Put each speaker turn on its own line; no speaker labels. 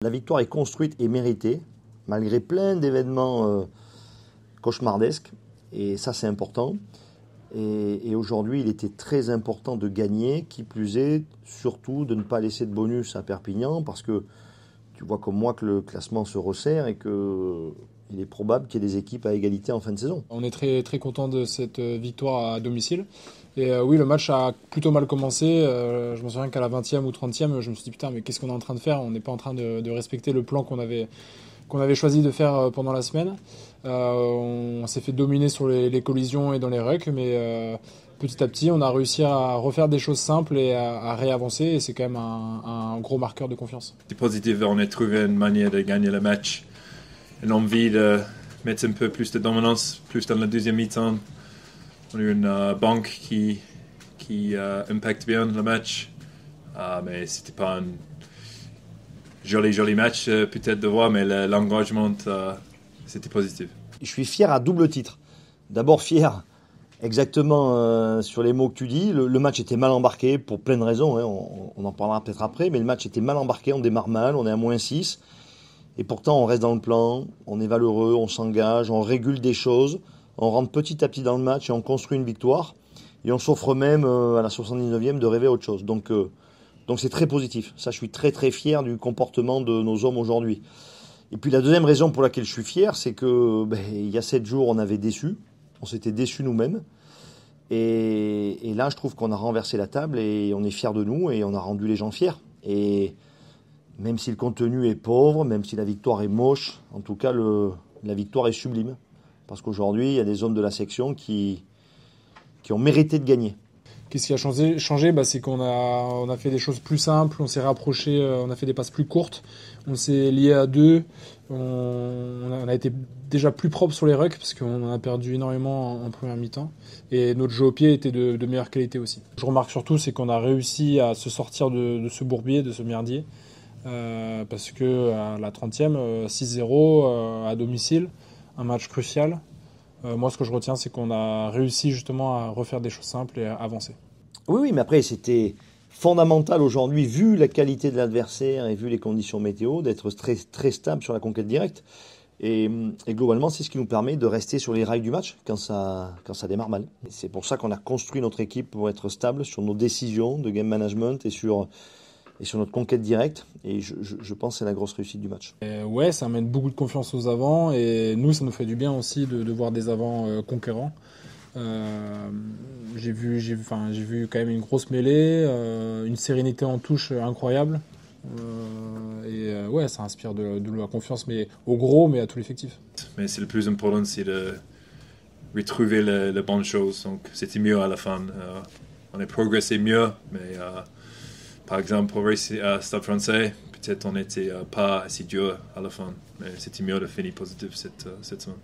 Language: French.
la victoire est construite et méritée, malgré plein d'événements cauchemardesques. Et ça, c'est important. Et aujourd'hui, il était très important de gagner, qui plus est, surtout de ne pas laisser de bonus à Perpignan, parce que tu vois comme moi que le classement se resserre et qu'il est probable qu'il y ait des équipes à égalité en fin de saison.
On est très, très content de cette victoire à domicile. Et oui, le match a plutôt mal commencé. Je me souviens qu'à la 20e ou 30e, je me suis dit putain, mais qu'est-ce qu'on est en train de faire? On n'est pas en train de respecter le plan qu'on avait choisi de faire pendant la semaine. On s'est fait dominer sur les collisions et dans les rucks, mais petit à petit, on a réussi à refaire des choses simples et à réavancer. Et c'est quand même un gros marqueur de confiance.
C'est positif, on a trouvé une manière de gagner le match, une envie de mettre un peu plus de dominance, plus dans la deuxième mi-temps. On a eu une banque qui impacte bien le match, mais c'était pas un joli match peut-être de voir, mais l'engagement c'était positif.
Je suis fier à double titre. D'abord fier exactement sur les mots que tu dis. Le match était mal embarqué pour plein de raisons, hein. On en parlera peut-être après, mais le match était mal embarqué, on démarre mal, on est à -6. Et pourtant on reste dans le plan, on est valeureux, on s'engage, on régule des choses, on rentre petit à petit dans le match et on construit une victoire. Et on s'offre même à la 79e de rêver autre chose. Donc c'est très positif. Ça, je suis très très fier du comportement de nos hommes aujourd'hui. Et puis la deuxième raison pour laquelle je suis fier, c'est que il y a 7 jours, on avait déçu. On s'était déçus nous-mêmes. Et là, je trouve qu'on a renversé la table et on est fiers de nous et on a rendu les gens fiers. Et même si le contenu est pauvre, même si la victoire est moche, en tout cas, la victoire est sublime. Parce qu'aujourd'hui, il y a des hommes de la section qui ont mérité de gagner.
Qu'est-ce qui a changé c'est qu'on a fait des choses plus simples, on s'est rapproché, on a fait des passes plus courtes, on s'est lié à deux, on a été déjà plus propre sur les rucks parce qu'on en a perdu énormément en première mi-temps et notre jeu au pied était de meilleure qualité aussi. Je remarque surtout c'est qu'on a réussi à se sortir de ce bourbier, de ce merdier, parce que à la 30e, 6-0 à domicile, un match crucial. Moi, ce que je retiens, c'est qu'on a réussi justement à refaire des choses simples et à avancer.
Oui, mais après, c'était fondamental aujourd'hui, vu la qualité de l'adversaire et vu les conditions météo, d'être très, très stable sur la conquête directe. Et globalement, c'est ce qui nous permet de rester sur les rails du match quand ça démarre mal. Et c'est pour ça qu'on a construit notre équipe pour être stable sur nos décisions de game management et sur notre conquête directe. Et je pense que c'est la grosse réussite du match.
Ouais, ça amène beaucoup de confiance aux avants et nous, ça nous fait du bien aussi de voir des avants conquérants. J'ai vu quand même une grosse mêlée, une sérénité en touche incroyable. Ouais, ça inspire de la confiance, mais au gros, mais à tout l'effectif.
Mais c'est le plus important, c'est de retrouver les bonnes choses. Donc c'était mieux à la fin. On a progressé mieux, mais par exemple pour Stade Français, peut-être on n'était pas si dur à la fin. Mais c'était mieux de finir positif cette semaine.